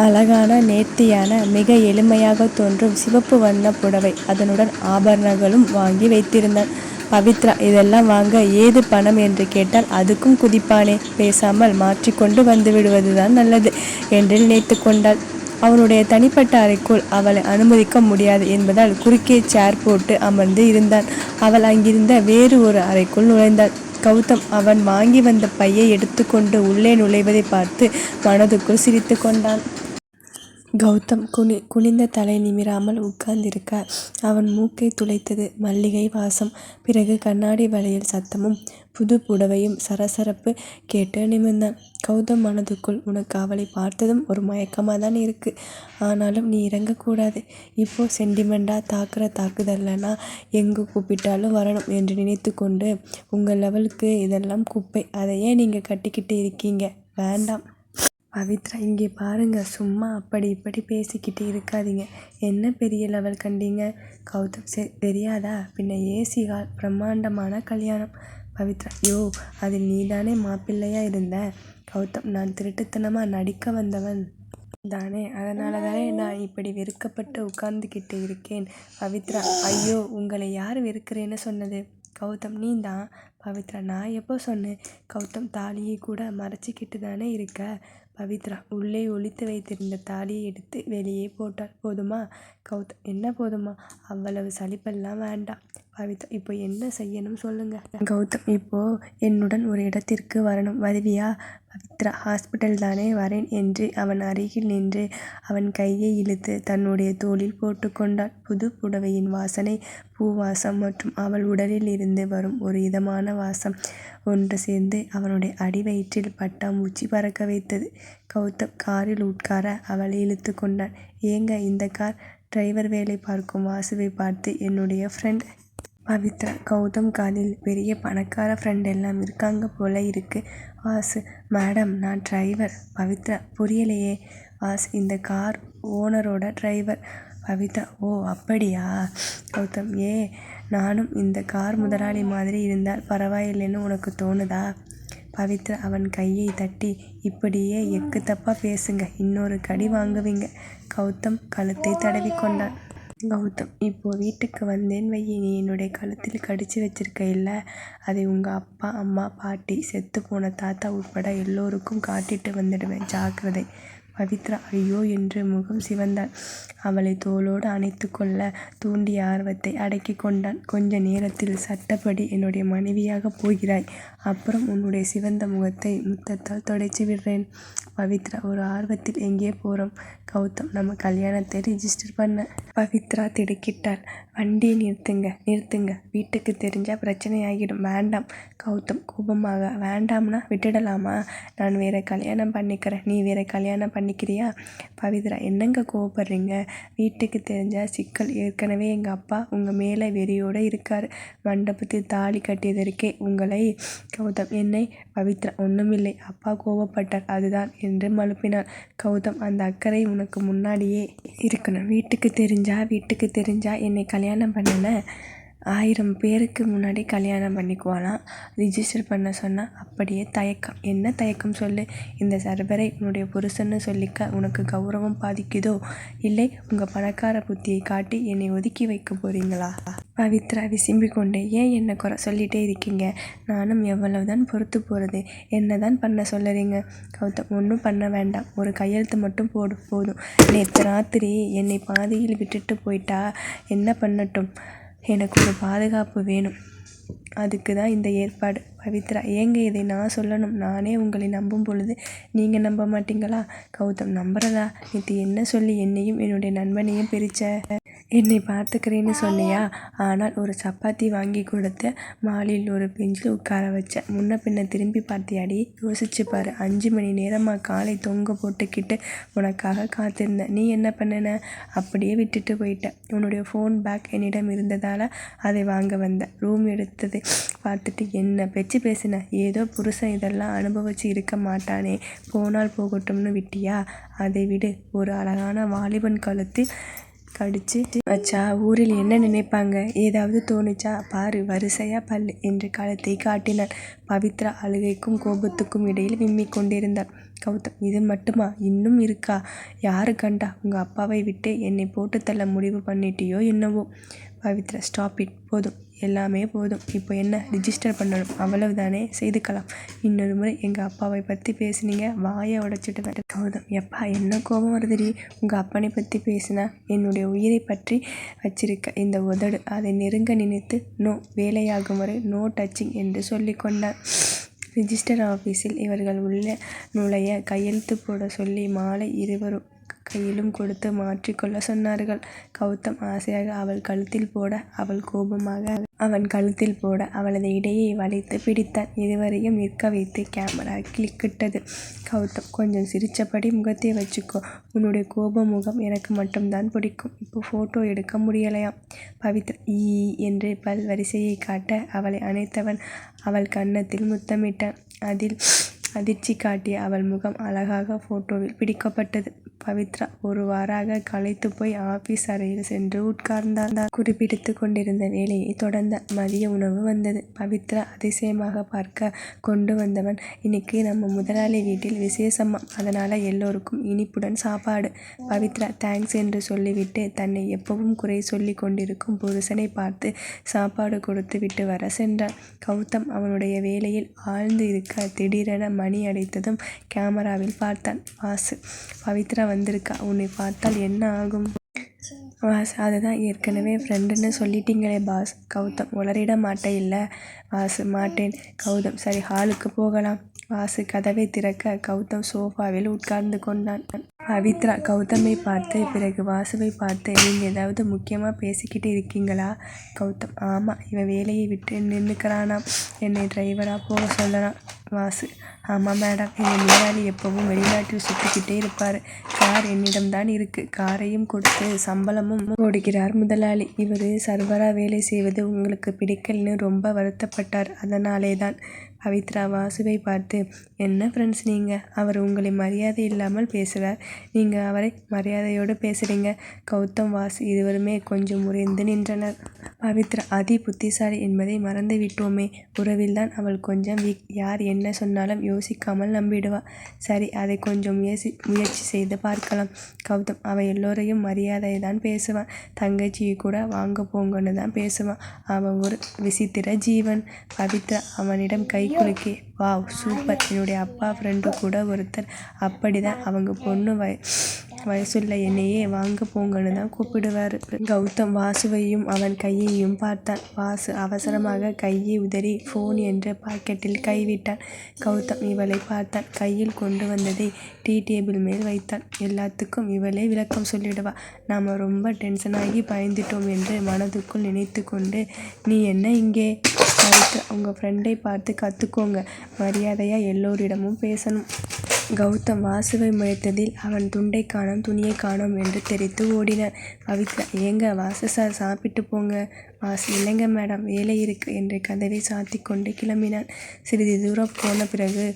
அழகான நேர்த்தியான மிக எளிமையாக தோன்றும் சிவப்பு வண்ண புடவை, அதனுடன் ஆபரணங்களும் வாங்கி வைத்திருந்தான். பவித்ரா இதெல்லாம் வாங்க ஏது பணம் என்று கேட்டால் அதுக்கும் குதிப்பானே, பேசாமல் மாற்றிக்கொண்டு வந்து விடுவதுதான் நல்லது என்று நினைத்து கொண்டாள். அவனுடைய தனிப்பட்ட அறைக்குள் அவளை அனுமதிக்க முடியாது என்பதால் குறுக்கே சேர் போட்டு அமர்ந்து இருந்தான். அவள் அங்கிருந்த வேறு ஒரு அறைக்குள் நுழைந்தாள். கௌதம் அவன் வாங்கி வந்த பையை எடுத்துக்கொண்டு உள்ளே நுழைவதை பார்த்து மனதுக்குள் சிரித்து கொண்டான். கௌதம் குனிந்த தலை நிமிராமல் உட்கார்ந்திருக்க அவன் மூக்கை துளைத்தது மல்லிகை வாசம். பிறகு கண்ணாடி வளையல் சத்தமும் புது புடவையும் சரசரப்பு கேட்டு நிமிர்ந்தான். கௌதம் மனதுக்குள், உனக்கு அவளை பார்த்ததும் ஒரு மயக்கமாகத்தான் இருக்கு, ஆனாலும் நீ இறங்கக்கூடாது. இப்போ சென்டிமெண்டா தாக்குற தாக்குதல்லனா எங்கு கூப்பிட்டாலும் வரணும் என்று நினைத்து கொண்டு, உங்கள் லெவலுக்கு இதெல்லாம் குப்பை, அதை ஏன் நீங்கள் கட்டிக்கிட்டு இருக்கீங்க, வேண்டாம். பவித்ரா, இங்கே பாருங்க, சும்மா அப்படி இப்படி பேசிக்கிட்டு இருக்காதீங்க. என்ன பெரிய லெவல் கண்டீங்க? கௌதம், சரி தெரியாதா, பின்ன ஏசி ஹால், பிரம்மாண்டமான கல்யாணம். பவித்ரா, யோ, அதில் நீதானே மாப்பிள்ளையா இருந்த? கௌதம், நான் திருட்டுத்தனமாக நடிக்க வந்தவன் தானே, அதனால தானே நான் இப்படி வெறுக்கப்பட்டு உட்கார்ந்துக்கிட்டு இருக்கேன். பவித்ரா, ஐயோ, உங்களை யார் வெறுக்கிறேன்னு சொன்னது? கௌதம், நீ தான். பவித்ரா, நான் எப்போ சொன்னேன்? கௌதம், தாலியை கூட மறைச்சிக்கிட்டு தானே இருக்க. பவித்ரா உள்ளே ஒளித்து வைத்திருந்த தாலியை எடுத்து வெளியே போட்டாள். போதுமா? கௌதம், என்ன போதுமா? அவ்வளவு சலிப்பெல்லாம் வேண்டாம். பவித்ரா, இப்போ என்ன செய்யணும் சொல்லுங்க. கௌதம், இப்போ என்னுடன் ஒரு இடத்திற்கு வரணும், வருவியா? பவித்ரா, ஹாஸ்பிட்டல் தானே, வரேன் என்று அவன் அருகில் நின்று அவன் கையை இழுத்து தன்னுடைய தோளில் போட்டுக்கொண்டாள். புது புடவையின் வாசனை, பூவாசம் மற்றும் அவள் உடலில் இருந்து வரும் ஒரு இதமான வாசம் ஒன்று சேர்ந்து அவனுடைய அடிவயிற்றில் பட்டாம்பூச்சி பறக்க வைத்தது. கௌதம் காரில் உட்கார அவளை இழுத்து கொண்டான். ஏங்க, இந்த கார் டிரைவர் வேலை பார்க்கும் வாசுவை பார்த்து என்னுடைய ஃப்ரெண்ட். பவித்ரா, கௌதம் காதில், பெரிய பணக்கார ஃப்ரெண்ட் எல்லாம் இருக்காங்க போல இருக்கு. வாசு, மேடம், நான் டிரைவர். பவித்ரா, புரியலையே. வாசு, இந்த கார் ஓனரோட டிரைவர். பவித்ரா, ஓ அப்படியா? கௌதம், நானும் இந்த கார் முதலாளி மாதிரி இருந்தால் பரவாயில்லைன்னு உனக்கு தோணுதா? பவித்ரா அவன் கையை தட்டி, இப்படியே எக்கு தப்பா பேசுங்க, இன்னொரு கடி வாங்குவீங்க. கௌதம் கழுத்தை தடவி கொண்டான். கௌதம், இப்போ வீட்டுக்கு வந்தேன் வையி, நீ என்னுடைய கழுத்தில் கடிச்சு வச்சிருக்க இல்லை, அதை உங்கள் அப்பா அம்மா பாட்டி செத்து போன தாத்தா உட்பட எல்லோருக்கும் காட்டிட்டு வந்துடுவேன், ஜாக்கிரதை. பவித்ரா ஐயோ என்று முகம் சிவந்தாள். அவளை தோளோடு அணைத்து கொள்ள தூண்டிய ஆர்வத்தை அடக்கி கொண்டான். கொஞ்ச நேரத்தில் சட்டப்படி என்னுடைய மனைவியாக போகிறாய், அப்புறம் உன்னுடைய சிவந்த முகத்தை முத்தத்தால் துடைச்சி விடுறேன். பவித்ரா ஒரு ஆர்வத்தில், எங்கே போகிறோம்? கௌதம், நம்ம கல்யாணத்தை ரிஜிஸ்டர் பண்ண. பவித்ரா திடுக்கிட்டாள். வண்டியை நிறுத்துங்க, வீட்டுக்கு தெரிஞ்சால் பிரச்சனை ஆகிடும், வேண்டாம். கௌதம் கோபமாக, வேண்டாம்னா விட்டுடலாமா? நான் வேற கல்யாணம் பண்ணிக்கிறேன், நீ வேற கல்யாணம் பண்ணிக்கிறியா? பவித்ரா, என்னங்க கோவப்படுறீங்க? வீட்டுக்கு தெரிஞ்சால் சிக்கல், ஏற்கனவே எங்கள் அப்பா உங்கள் மேலே வெறியோடு இருக்கார், மண்டபத்தில் தாலி கட்டியதற்கே உங்களை. கௌதம், என்னை? பவித்ரா, ஒன்றுமில்லை, அப்பா கோவப்பட்டார், அதுதான் என்று மழுப்பினாள். கௌதம், அந்த அக்கறை உனக்கு முன்னாடியே இருக்கணும். வீட்டுக்கு தெரிஞ்சா என்னை கல்யாணம் பண்ணன 1000 பேருக்கு முன்னாடி கல்யாணம் பண்ணிக்குவாளாம், ரிஜிஸ்டர் பண்ண சொன்னால் அப்படியே தயக்கம். என்ன தயக்கம் சொல்லு? இந்த சர்வரை உன்னுடைய புருஷன்னு சொல்லிக்க உனக்கு கௌரவம் பாதிக்குதோ, இல்லை உங்கள் பணக்கார புத்தியை காட்டி என்னை ஒதுக்கி வைக்க போறீங்களா? பவித்ரா விசும்பி கொண்டே, ஏன் என்ன குறை சொல்லிட்டே இருக்கீங்க? நானும் எவ்வளவுதான் பொறுத்து போகிறது, என்ன தான் பண்ண சொல்லுறீங்க? கௌதம், ஒன்றும் பண்ண வேண்டாம், ஒரு கையெழுத்து மட்டும் போதும். நேற்று ராத்திரி என்னை பாதியில் விட்டுட்டு போயிட்டா என்ன பண்ணட்டும்? எனக்கு ஒரு பாதுகாப்பு வேணும், அதுக்கு தான் இந்த ஏற்பாடு. பவித்ரா, ஏங்க இதை நான் சொல்லணும்? நானே உங்களை நம்பும் பொழுது நீங்கள் நம்ப மாட்டீங்களா? கௌதம், நம்புறதா? நேற்று என்ன சொல்லி என்னையும் என்னுடைய நண்பனையும் பிரித்த? என்னை பார்த்துக்கிறேன்னு சொன்னியா? ஆனால் ஒரு சப்பாத்தி வாங்கி கொடுத்த, மாலில் ஒரு பெஞ்சில் உட்கார வச்ச, முன்ன பின்ன திரும்பி பார்த்தியாடி? யோசிச்சு பாரு, 5 மணி நேரமாக காலை தொங்க போட்டுக்கிட்டு உனக்காக காத்திருந்தேன், நீ என்ன பண்ணின? அப்படியே விட்டுட்டு போயிட்ட. உன்னுடைய ஃபோன் பேக் என்னிடம் இருந்ததால் அதை வாங்க வந்தேன், ரூம் எடுத்ததை பார்த்துட்டு என்ன பேச்சு பேசின? ஏதோ புருஷன் இதெல்லாம் அனுபவிச்சு இருக்க மாட்டானே, போனால் போகட்டும்னு விட்டியா? அதை விடு, ஒரு அழகான வாலிபன் கழுத்தில் கடிச்சு வச்சா ஊரில் என்ன நினைப்பாங்க? ஏதாவது தோணுச்சா? பாரு, வரிசையா பல்லு என்று கழுத்தை காட்டினான். பவித்ரா அழுகைக்கும் கோபத்துக்கும் இடையில் விம்மிக் கொண்டிருந்தாள். கௌதம், இது மட்டுமா, இன்னும் இருக்கா? யாரு கண்டா? உங்கள் அப்பாவை விட்டு என்னை போட்டு தள்ள முடிவு பண்ணிட்டியோ என்னவோ? Pavithra, stop it. போதும், எல்லாமே போதும். இப்போ என்ன, ரிஜிஸ்டர் பண்ணணும், அவ்வளவுதானே? செய்துக்கலாம். இன்னொரு முறை எங்கள் அப்பாவை பற்றி பேசுனீங்க வாயை உடைச்சிட்டு. கௌதம், எப்பா என்ன கோபம் வருதுடி? உங்கள் அப்பனை பற்றி பேசினா என்னுடைய உயிரை பற்றி வச்சிருக்க இந்த உதடு அதை நெருங்க நினைத்து நோ, வேலையாகும் வரை நோ டச்சிங் என்று சொல்லி கொண்டார். ரிஜிஸ்டர் ஆஃபீஸில் இவர்கள் உள்ளே நுழைய கையெழுத்து போட சொல்லி மாலை இருவரும் கையிலும் கொடுத்து மாற்றிக்கொள்ள சொன்னார்கள். கௌதம் ஆசையாக அவள் கழுத்தில் போட, அவள் கோபமாக அவன் கழுத்தில் போட அவளது இடையை வளைத்து பிடித்தான். இதுவரையும் நிற்க வைத்து கேமரா கிளிக்கிட்டது. கௌதம் கொஞ்சம் சிரிச்சபடி, முகத்தை வச்சுக்கோ, உன்னுடைய கோப முகம் எனக்கு மட்டும்தான் பிடிக்கும். இப்போ ஃபோட்டோ எடுக்க முடியலையாம். பவித்ரா ஈ என்று பல் வரிசையை காட்ட அவளை அணைத்தவன் அவள் கன்னத்தில் முத்தமிட்டான். அதில் அதிர்ச்சி காட்டிய அவள் முகம் அழகாக ஃபோட்டோவில் பிடிக்கப்பட்டது. பவித்ரா ஒருவாறாக களைத்து போய் ஆபீஸ் அறையில் சென்று உட்கார்ந்தார். குறிப்பிடித்து கொண்டிருந்த வேலையை தொடர்ந்த. மதிய உணவு வந்தது. பவித்ரா அதிசயமாக பார்க்க கொண்டு வந்தவன், இன்னைக்கு நம்ம முதலாளி வீட்டில் விசேஷமா, அதனால எல்லோருக்கும் இனிப்புடன் சாப்பாடு. பவித்ரா தேங்க்ஸ் என்று சொல்லிவிட்டு தன்னை எப்பவும் குறை சொல்லி கொண்டிருக்கும் புருஷனை பார்த்து சாப்பாடு கொடுத்து விட்டு வர சென்றான். கௌதம் அவனுடைய வேலையில் ஆழ்ந்து இருக்க திடீரென மணி அடித்ததும் கேமராவில் பார்த்தான். வாசு, பவித்ரா வந்திருக்கா, உன்னை பார்த்தால் என்ன ஆகும்? வாசு, அதுதான் ஏற்கனவே ஃப்ரெண்டுன்னு சொல்லிட்டீங்களே பாஸ். கௌதம், உளறிட மாட்டே இல்லை? வாசு, மாட்டேன். கௌதம், சரி ஹாலுக்கு போகலாம். வாசு கதவை திறக்க கௌதம் சோஃபாவில் உட்கார்ந்து கொண்டான். பவித்ரா கௌதமை பார்த்து பிறகு வாசுவை பார்த்து, நீங்கள் ஏதாவது முக்கியமாக பேசிக்கிட்டு இருக்கீங்களா? கௌதம், ஆமாம், இவன் வேலையை விட்டு நின்றுக்கிறானாம், என்னை டிரைவராக போக சொல்லலாம். வாசு, ஆமாம் மேடம், எங்கள் முதலாளி எப்பவும் வெளிநாட்டில் சுற்றிக்கிட்டே இருப்பார். கார் என்னிடம்தான் இருக்குது. காரையும் கொடுத்து சம்பளமும் ஓடுகிறார் முதலாளி. இவர் சர்வராக வேலை செய்வது உங்களுக்கு பிடிக்கலன்னு ரொம்ப வருத்தப்பட்டார். அதனாலே தான். பவித்ரா வாசுவை பார்த்து, என்ன ஃப்ரெண்ட்ஸ் நீங்கள்? அவர் உங்களை மரியாதை இல்லாமல் பேசுகிறார், நீங்கள் அவரை மரியாதையோடு பேசுகிறீங்க. கௌதம் வாசு இருவருமே கொஞ்சம் முறைந்து நின்றனர். பவித்ரா அதி புத்திசாலி என்பதை மறந்து விட்டோமே. உறவில்தான் அவள் கொஞ்சம் வீக். யார் என்ன சொன்னாலும் யோசிக்காமல் நம்பிடுவா. சரி, அதை கொஞ்சம் முயற்சி செய்து பார்க்கலாம். கௌதம், அவள் எல்லோரையும் மரியாதை தான் பேசுவான். தங்கச்சியை கூட வாங்க போங்கன்னு தான் பேசுவான். அவன் ஒரு விசித்திர ஜீவன். பவித்ரா அவனிடம் கை குலுக்கி, வாவ் சூப்பர், என்னுடைய அப்பா ஃப்ரெண்டு கூட ஒருத்தர் அப்படிதான், அவங்க பொண்ணு வயசுள்ள என்னையே வாங்க போங்கன்னு தான் கூப்பிடுவார். கௌதம் வாசுவையும் அவன் கையையும் பார்த்தான். வாசு அவசரமாக கையை உதறி ஃபோன் என்ற பாக்கெட்டில் கைவிட்டான். கௌதம் இவளை பார்த்தான். கையில் கொண்டு வந்ததை டீ டேபிள் மேல் வைத்தான். எல்லாத்துக்கும் இவளே விளக்கம் சொல்லிடுவா, நாம் ரொம்ப டென்ஷனாகி பயந்துட்டோம் என்று மனதுக்குள் நினைத்து கொண்டு, நீ என்ன இங்கே? பவித்ரா, உங்கள் ஃப்ரெண்டை பார்த்து கற்றுக்கோங்க, மரியாதையாக எல்லோரிடமும் பேசணும். கௌதம் வாசுவை முறைத்ததில் அவன் துண்டை காணோம் துணியை காணோம் என்று தெரித்து ஓடினான். பவித்ரா, ஏங்க வாசு சார் சாப்பிட்டு போங்க. வாசு, இல்லைங்க மேடம், வேலை இருக்கு என்று கதவை சாத்தி கொண்டு கிளம்பினான். சிறிது தூரம் போன பிறகு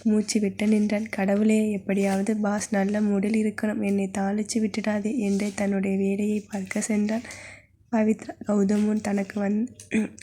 மூச்சு விட்டு நின்றான். கடவுளே, எப்படியாவது பாஸ் நல்ல மூடில் இருக்கணும், என்னை தாளிச்சு விட்டுடாதே என்று தன்னுடைய வேலையை பார்க்க சென்றான். பவித்ரா கௌதமுன் தனக்கு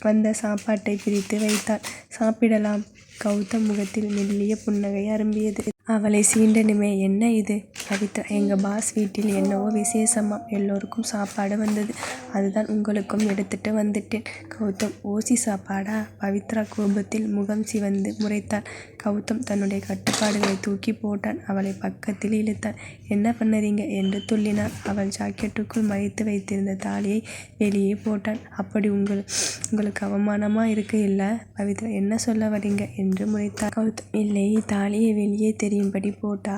வந்த சாப்பாட்டை பிரித்து வைத்தாள். சாப்பிடலாம். கௌதம் முகத்தில் மெல்லிய புன்னகை அரும்பியது. அவளை சீண்டனுமே. என்ன இது? பவித்ரா, எங்கள் பாஸ் வீட்டில் என்னவோ விசேஷமாம், எல்லோருக்கும் சாப்பாடு வந்தது, அதுதான் உங்களுக்கும் எடுத்துட்டு வந்துட்டேன். கௌதம், ஓசி சாப்பாடா? பவித்ரா கோபத்தில் முகம் சிவந்து முறைத்தாள். கௌதம் தன்னுடைய கட்டுப்பாடுகளை தூக்கி போட்டான். அவளை பக்கத்தில் இழுத்தான். என்ன பண்ணுறீங்க என்று துள்ளினான். அவள் ஜாக்கெட்டுக்குள் மறைத்து வைத்திருந்த தாலியை வெளியே போட்டான். அப்படி உங்களுக்கு அவமானமாக இருக்கு இல்லை? பவித்ரா, என்ன சொல்ல வரீங்க என்று முறைத்தார். கௌதம், இல்லை, தாலியை வெளியே தெரியும்படி போட்டா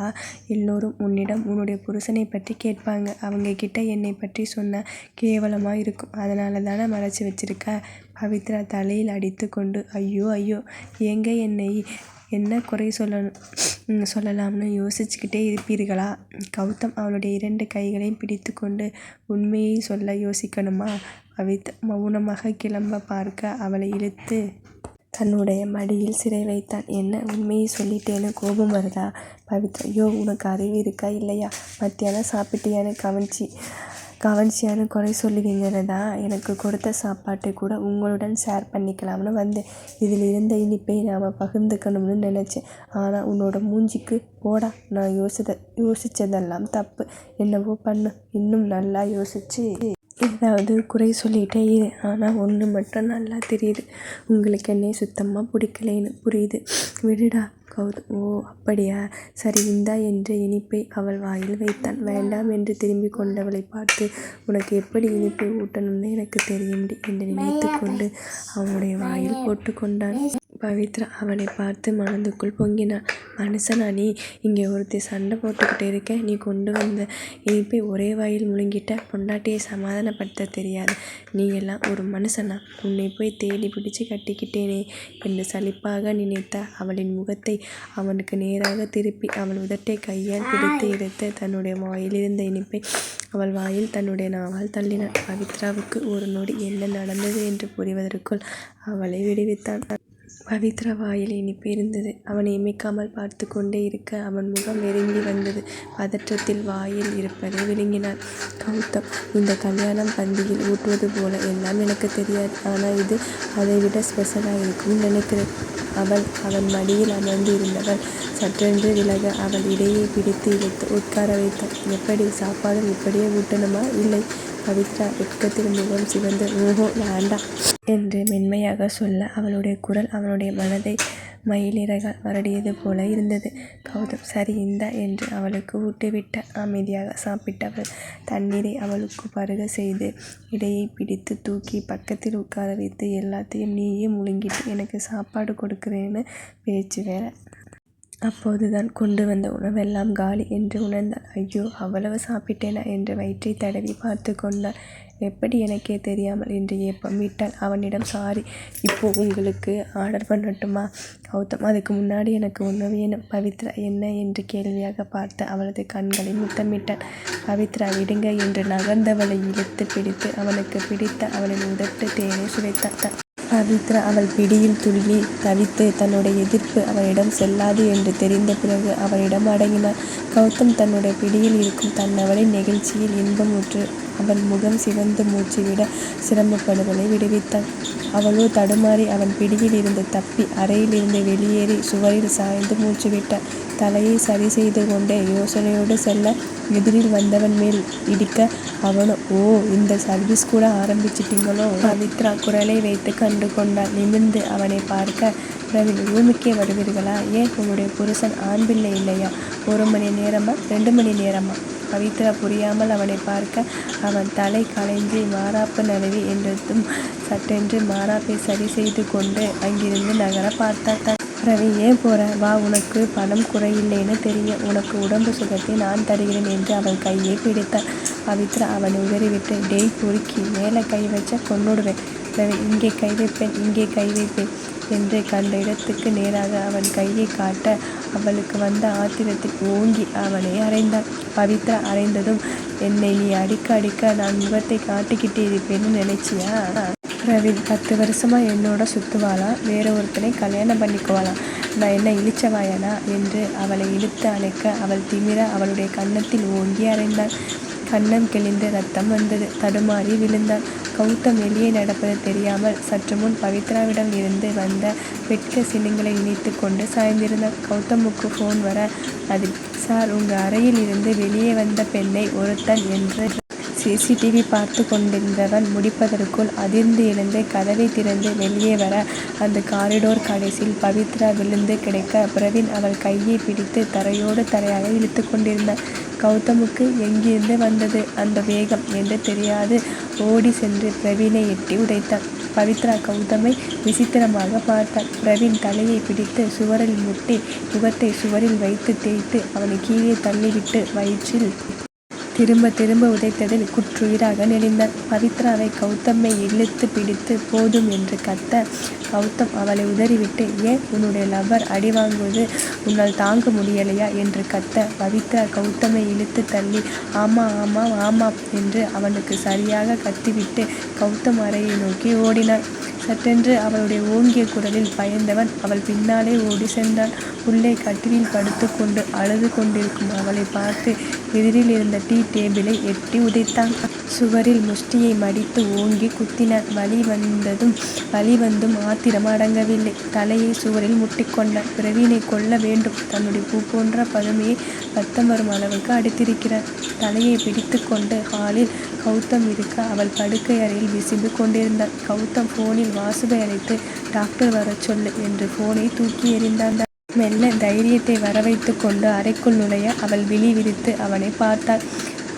எல்லோரும் உன்னிடம் உன்னுடைய புருஷனை பற்றி கேட்பாங்க. அவங்க கிட்ட என்னை பற்றி சொன்ன கேவலமாக இருக்கும், அதனால தானே மறைச்சி வச்சிருக்க. பவித்ரா தலையில் அடித்து கொண்டு, ஐயோ ஐயோ, ஏங்க என்னை என்ன குறை சொல்லலாம்னு யோசிச்சுக்கிட்டே இருப்பீர்களா? கௌதம் அவளுடைய 2 கைகளையும் பிடித்து கொண்டு, உண்மையை சொல்ல யோசிக்கணுமா? பவித்ரா மௌனமாக கிளம்ப பார்க்க அவளை இழுத்து தன்னுடைய மடியில் சிறை வைத்தான். என்ன, உண்மையை சொல்லிட்டேன்னு கோபம் வருதா? பவித்ரா, யோ, உனக்கு அறிவு இருக்கா இல்லையா? மத்தியானம் சாப்பிட்டியான்னு கவனிச்சியான்னு குறை சொல்லுவீங்கிறதா எனக்கு கொடுத்த சாப்பாட்டை கூட உங்களுடன் ஷேர் பண்ணிக்கலாம்னு வந்தேன். இதில் இருந்த இனிப்பை நாம் பகிர்ந்துக்கணும்னு நினச்சேன். ஆனால் உன்னோட மூஞ்சிக்கு போடா, நான் யோசிச்சதெல்லாம் தப்பு. என்னவோ பண்ணு, இன்னும் நல்லா யோசிச்சு ஏதாவது குறை சொல்லிகிட்டே இரு. ஆனால் ஒன்று மட்டும் நல்லா தெரியுது, உங்களுக்கு என்னை சுத்தமாக பிடிக்கலைன்னு. புரியுது, விடுடா கௌதம். ஓ அப்படியா, சரி இந்தா என்று இனிப்பை அவள் வாயில் வைத்தான். வேண்டாம் என்று திரும்பி கொண்டவளை பார்த்து, உனக்கு எப்படி இனிப்பை ஊட்டணும்னு எனக்கு தெரியும்டி என்று நினைத்து கொண்டு அவனுடைய வாயில் போட்டு கொண்டான். பவித்ரா அவனை பார்த்து மனதுக்குள் பொங்கினாள். மனுஷனா நீ? இங்கே ஒருத்தி சண்டை போட்டுக்கிட்டு இருக்க, நீ கொண்டு வந்த இனிப்பை ஒரே வாயில் முழுங்கிட்ட. பொண்டாட்டியை சமாதானப்படுத்த தெரியாது, நீ எல்லாம் ஒரு மனுஷனா? உன்னை போய் தேடி பிடிச்சு கட்டிக்கிட்டேனே என்று சலிப்பாக நினைத்த அவளின் முகத்தை அவனுக்கு நேராக திருப்பி அவள் உதட்டை கையால் பிடித்து எடுத்து தன்னுடைய வாயிலிருந்த இனிப்பை அவள் வாயில் தன்னுடைய நாவால் தள்ளினான். பவித்ராவுக்கு ஒரு நொடி என்ன நடந்தது என்று புரிவதற்குள் அவளை விடுவித்தான். பவித்ரா வாயில் இனிப்பு இருந்தது. அவனை இமைக்காமல் பார்த்து கொண்டே இருக்க அவன் முகம் நெருங்கி வந்தது. பதற்றத்தில் வாயில் இருப்பதை விழுங்கினான். கௌதம், இந்த கல்யாணம் பந்தியில் ஊட்டுவது போல எல்லாம் எனக்கு தெரியாது. ஆனால் இது அதை விட ஸ்பெஷலாக இருக்கும்னு நினைக்கிறேன். அவன் மடியில் அமர்ந்து இருந்தவள் சற்றென்று விலக அவள் இடையே பிடித்து இழுத்து உட்கார வைத்தான். எப்படி, சாப்பாடு இப்படியே ஊட்டணுமா? இல்லை. பவித்ரா வெட்கத்தில் முகம் சிவந்து, ஓஹோ வேண்டாம் என்று மென்மையாக சொல்ல அவளுடைய குரல் அவனுடைய மனதை மயிலிறகால் வருடியது போல இருந்தது. கௌதம், சரி இந்தா என்று அவளுக்கு ஊட்டிவிட்ட. அமைதியாக சாப்பிட்டவள் தண்ணீரை அவளுக்கு பருக செய்து இடையை பிடித்து தூக்கி பக்கத்தில் உட்கார வைத்து, எல்லாத்தையும் நீயே முழுங்கிட்டு எனக்கு சாப்பாடு கொடுக்குறேன்னு பேச்சு வேற. அப்போதுதான் கொண்டு வந்த உணவெல்லாம் காலி என்று உணர்ந்தாள். ஐயோ, அவ்வளவு சாப்பிட்டேனா என்று வயிற்றை தடவி பார்த்து கொண்டாள். எப்படி எனக்கே தெரியாமல் என்று ஏப்பம் விட்டாள். அவனிடம், சாரி, இப்போ உங்களுக்கு ஆர்டர் பண்ணட்டுமா? கௌதம், அதுக்கு முன்னாடி எனக்கு ஒன்று வேணும். பவித்ரா என்ன என்று கேள்வியாக பார்த்து அவளது கண்களை முத்தமிட்டான். பவித்ரா, விடுங்க என்று நகர்ந்தவளை இழுத்து பிடித்து அவனுக்கு பிடித்த அவளின் உதட்டு தேனை சுவைத்தான். பவித்ரா அவள் பிடியில் துள்ளி தவித்து தன்னுடைய எதிர்ப்பு அவனிடம் செல்லாது என்று தெரிந்த பிறகு அவனிடம் அடங்கினார். கௌதம் தன்னுடைய பிடியில் இருக்கும் தன்னவளின் நெகிழ்ச்சியில் இன்பமுற்று அவன் முகம் சிவந்து மூச்சு விட சிரமப்படுவதை விடுவித்தான். அவளோ தடுமாறி அவன் பிடியில் இருந்து தப்பி அறையிலிருந்து வெளியேறி சுவரில் சாய்ந்து மூச்சு விட்டாள். தலையை சரி செய்து கொண்டே யோசனையோடு செல்ல எதிரில் வந்தவன் மேல் இடிக்க அவனோ, ஓ இந்த சர்வீஸ் கூட ஆரம்பிச்சிட்டீங்களோ? பவித்ரா குரலை வைத்து கண்டு கொண்டாள். நிமிர்ந்து அவனை பார்க்க, பிரவீன், ரூமுக்கே வருவீர்களா? ஏன், உன்னுடைய புருஷன் ஆண் பிள்ளை இல்லையா? 1 மணி நேரமா 2 மணி நேரமா? பவித்ரா புரியாமல் அவனை பார்க்க அவன் தலை களைஞ்சி மாறாப்பு நழுவி என்றதும் சட்டென்று மாறாப்பை சரி செய்து கொண்டு அங்கிருந்து நகர பார்த்தான். ரவி, ஏன் போற? வா, உனக்கு பணம் குறையில்லைன்னு தெரியும். உனக்கு உடம்பு சுகத்தை நான் தருகிறேன் என்று அவள் கையை பிடித்தாள். பவித்ரா அவனை உதறிவிட்டு, டேய் பொறுக்கி, மேலே கை வச்ச கொன்னுடுவேன். ரவி, இங்கே கை வைப்பேன், இங்கே கை வைப்பேன் என்று கண்ட இடத்துக்கு நேராக அவன் கையை காட்ட அவளுக்கு வந்த ஆத்திரத்தில் ஓங்கி அவனை அறைந்தாள். பவித்ரா அறைந்ததும், என்னை நீ அடிக்க நான் முகத்தை காட்டிக்கிட்டே இருப்பேன்னு நினைச்சியா? பிரவீன் 10 வருஷமா என்னோட சுற்றுவாளா? வேற ஒருத்தனை கல்யாணம் பண்ணிக்குவாளா? நான் என்ன இழிச்சவாயனா என்று அவளை இழுத்து அணைக்க அவள் திமிர அவளுடைய கன்னத்தில் ஓங்கி அறைந்தாள். கன்னம் கிழிந்து ரத்தம் வந்தது. தடுமாறி விழுந்தாள். கௌதம் வெளியே நடப்பது தெரியாமல் சற்று முன் பவித்ராவிடம் இருந்து வந்த வெட்க சின்னங்களை இணைத்து கொண்டு சாய்ந்திருந்தாள். கௌதமுக்கு ஃபோன் வர அதில், சார், உங்கள் அறையில் இருந்து வெளியே வந்த பெண்ணை ஒருத்தன் என்று சிசிடிவி பார்த்து கொண்டிருந்தவன் முடிப்பதற்குள் அதிர்ந்து எழுந்து கதவை திறந்து வெளியே வர அந்த காரிடோர் கடைசியில் பவித்ரா விழுந்து கிடக்க பிரவீன் அவள் கையை பிடித்து தரையோடு தரையாக இழுத்து கொண்டிருந்தான். கௌதமுக்கு எங்கிருந்து வந்தது அந்த வேகம் என்று தெரியாது ஓடி சென்று பிரவீனை எட்டி உதைத்தான். பவித்ரா கௌதமை விசித்திரமாக பார்த்தாள். பிரவீன் தலையை பிடித்து சுவரில் முட்டி முகத்தை சுவரில் வைத்து தேய்த்து அவனை கீழே தள்ளிவிட்டு வயிற்றில் திரும்ப உதைத்ததில் குற்றுயிராக நெளிந்தான். பவித்ராவை கௌதமை இழுத்து பிடித்து போதும் என்று கத்த, கௌதம் அவளை உதறிவிட்டு, ஏன், உன்னுடைய லவர் அடி வாங்குவது உன்னால் தாங்க முடியலையா என்று கத்த, பவித்ரா கௌதமை இழுத்து தள்ளி ஆமாம் என்று அவனுக்கு சரியாக கத்திவிட்டு கௌதம் அறையை நோக்கி ஓடினாள். சட்டென்று அவளுடைய ஓங்கிய குரலில் பயந்தவன் அவள் பின்னாலே ஓடி சென்றான். உள்ளே கட்டிலில் படுத்து கொண்டு அழுது கொண்டிருக்கும் அவளை பார்த்து, எதிரில் இருந்த டீ டேபிளை எட்டி உதைத்தான். சுவரில் முஷ்டியை மடித்து ஓங்கி குத்தினான். வலி வந்தும் ஆத்திரம் அடங்கவில்லை. தலையை சுவரில் முட்டிக்கொண்டான். பிரவீனை கொல்ல வேண்டும். தன்னுடைய பூ போன்ற பதுமையை ரத்தம் வரும் அளவுக்கு அடித்திருக்கிறான். தலையை பிடித்து கொண்டு ஹாலில் கௌதம் இருக்க அவள் படுக்கை அறையில் விசிந்து கொண்டிருந்தாள். கௌதம் போனில் வாசுவை அழைத்து டாக்டர் வர சொல்லு என்று போனை தூக்கி எறிந்தான். மெல்ல தைரியத்தை வரவைத்து கொண்டு அறைக்குள் நுழைய அவள் விழி விரித்து அவனை பார்த்தாள்.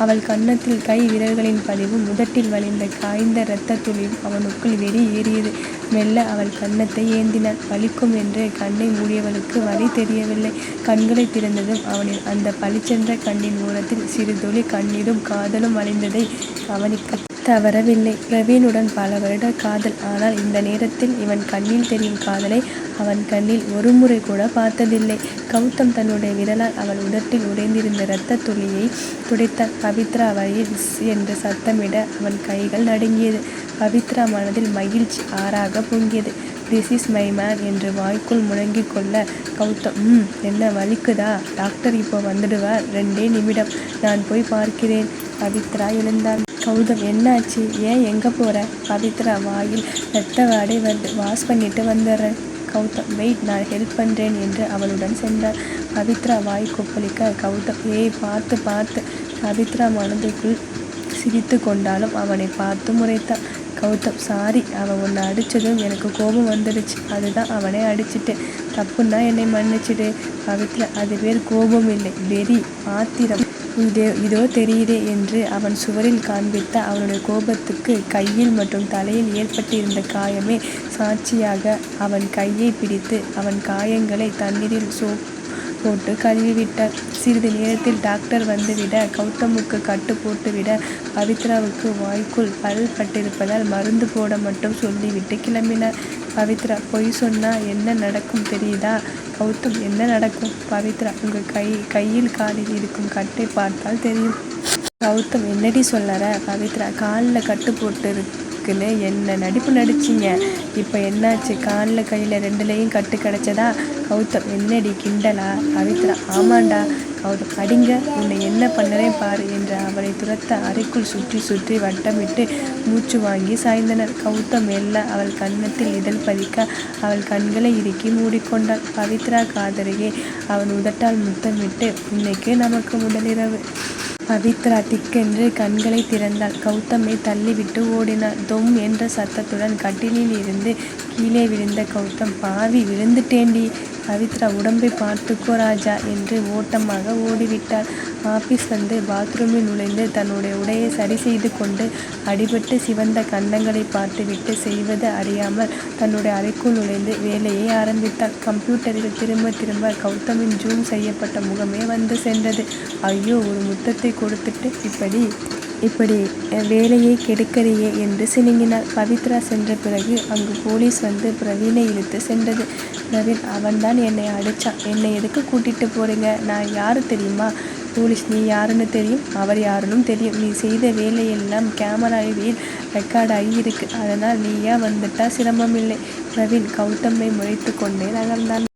அவள் கன்னத்தில் கை விரல்களின் பதிவும் உதட்டில் வழிந்த காய்ந்த இரத்த துளியும் அவனுக்குள் வெறி ஏறியது. மெல்ல அவள் கன்னத்தை ஏந்தினாள். வலிக்கும் என்று கண்ணை மூடியவளுக்கு வலி தெரியவில்லை. கண்களை திறந்ததும் அவனின் அந்த பளிச்சென்ற கண்ணின் ஓரத்தில் சிறு துளி கண்ணீரும் காதலும் வழிந்ததை கவனிக்க தவறவில்லை. பிரவீனுடன் பல வருட காதல். ஆனால் இந்த நேரத்தில் இவன் கண்ணில் தெரியும் காதலை அவன் கண்ணில் ஒரு முறை கூட பார்த்ததில்லை. கௌதம் தன்னுடைய விரலால் அவள் உதட்டில் உறைந்திருந்த இரத்த துளியை துடைத்தான். பவித்ரா வழியில் என்று சத்தமிட அவன் கைகள் நடுங்கியது. பவித்ரா மனதில் மகிழ்ச்சி ஆறாக பொங்கியது. திஸ் இஸ் மை மேன் என்று வாய்க்குள் முழங்கிக் கொள்ள கௌதம் என்ன வலிக்குதா? டாக்டர் இப்போ வந்துடுவார். 2 நிமிடம், நான் போய் பார்க்கிறேன். பவித்ரா எழுந்தாள். கௌதம் என்னாச்சு? ஏன் எங்கே போகிற? பவித்ரா வாயில் இரத்த வாடை வந்து வாஷ் பண்ணிட்டு வந்துடுறேன். கௌதம் வெயிட், நான் ஹெல்ப் பண்ணுறேன் என்று அவளுடன் சென்றான். பவித்ரா வாய் கொப்பளிக்க கௌதம் பார்த்து. பவித்ரா மனதுக்குள் சிரித்து கொண்டாலும் அவனை பார்த்து முறைத்தான். கௌதம் சாரி, அவன் உன்னை அடித்ததும் எனக்கு கோபம் வந்துடுச்சு. அதுதான் அவனை அடிச்சிட்டு. தப்புன்னா என்னை மன்னிச்சிடு. பவித்ரா அது பேர் கோபம் இல்லை, வெறி, ஆத்திரம். இதோ தெரியுதே என்று அவன் சுவரில் காண்பித்த அவனுடைய கோபத்துக்கு கையில் மற்றும் தலையில் ஏற்பட்டிருந்த காயமே சாட்சியாக அவன் கையை பிடித்து அவன் காயங்களை தண்ணீரில் சோப் போட்டு கழுவிவிட்டார். சிறிது நேரத்தில் டாக்டர் வந்துவிட கௌதமுக்கு கட்டு போட்டுவிட பவித்ராவுக்கு வாய்க்குள் பல் பட்டிருப்பதால் மருந்து போட மட்டும் சொல்லிவிட்டு கிளம்பினார். பவித்ரா பொய் சொன்னா என்ன நடக்கும் தெரியுதா? கௌதம் என்ன நடக்கும்? பவித்ரா உங்கள் கையில் காலில் இருக்கும் கட்டை பார்த்தால் தெரியும். கௌதம் என்னடி சொல்லற? பவித்ரா காலில் கட்டு போட்டுருக்குன்னு என்ன நடிப்பு நடிச்சிங்க? இப்போ என்னாச்சு? காலில் கையில் 2லையும் கட்டு கிடச்சதா? கௌதம் என்னடி கிண்டலா? பவித்ரா ஆமாண்டா. கௌதம் அடிங்க, உன்னை என்ன பண்ணுறேன் பாரு என்று அவளை துரத்த அறைக்குள் சுற்றி வட்டமிட்டு மூச்சு வாங்கி சாய்ந்தனர். கௌதம் மெல்ல அவள் கன்னத்தில் இதழ் பதிக்க அவள் கண்களை இறுக்கி மூடிக்கொண்டாள். பவித்ரா காதருகே அவன் உதட்டால் முத்தமிட்டு இன்னைக்கு நமக்கு முதலிரவு. பவித்ரா திக்கென்று கண்களை திறந்தாள். கௌதமை தள்ளிவிட்டு ஓடினாள். தொம் என்ற சத்தத்துடன் கட்டிலில் இருந்து கீழே விழுந்த கௌதம் பாவி விழுந்துட்டேண்டி. பவித்ரா உடம்பை பார்த்துக்கோ ராஜா என்று ஓட்டமாக ஓடிவிட்டாள். ஆபீஸ் வந்து பாத்ரூமில் நுழைந்து தன்னுடைய உடையை சரி செய்து கொண்டு அடிபட்டு சிவந்த கன்னங்களை பார்த்துவிட்டு செய்வது அறியாமல் தன்னுடைய அறைக்குள் நுழைந்து வேலையை ஆரம்பித்தாள். கம்ப்யூட்டரில் திரும்ப கௌதமின் ஜூம் செய்யப்பட்ட முகமே வந்து சென்றது. ஐயோ, ஒரு முத்தத்தை கொடுத்துட்டு இப்படி வேலையை கெடுக்கிறியே என்று சினுங்கினாள். பவித்ரா சென்ற பிறகு அங்கு போலீஸ் வந்து பிரவீனை இழுத்து சென்றது. பிரவீன் அவன்தான் என்னை அடித்தான். என்னை எதுக்கு கூட்டிகிட்டு போகிறீங்க? நான் யாரு தெரியுமா? போலீஸ் நீ யாருன்னு தெரியும், அவர் யாருன்னு தெரியும். நீ செய்த வேலையெல்லாம் கேமராவில் ரெக்கார்ட் ஆகி இருக்கு. அதனால் நீயா வந்துட்டா சிரமம் இல்லை. பிரவீன் கௌதமை முறைத்து கொண்டே நகர்ந்தான்.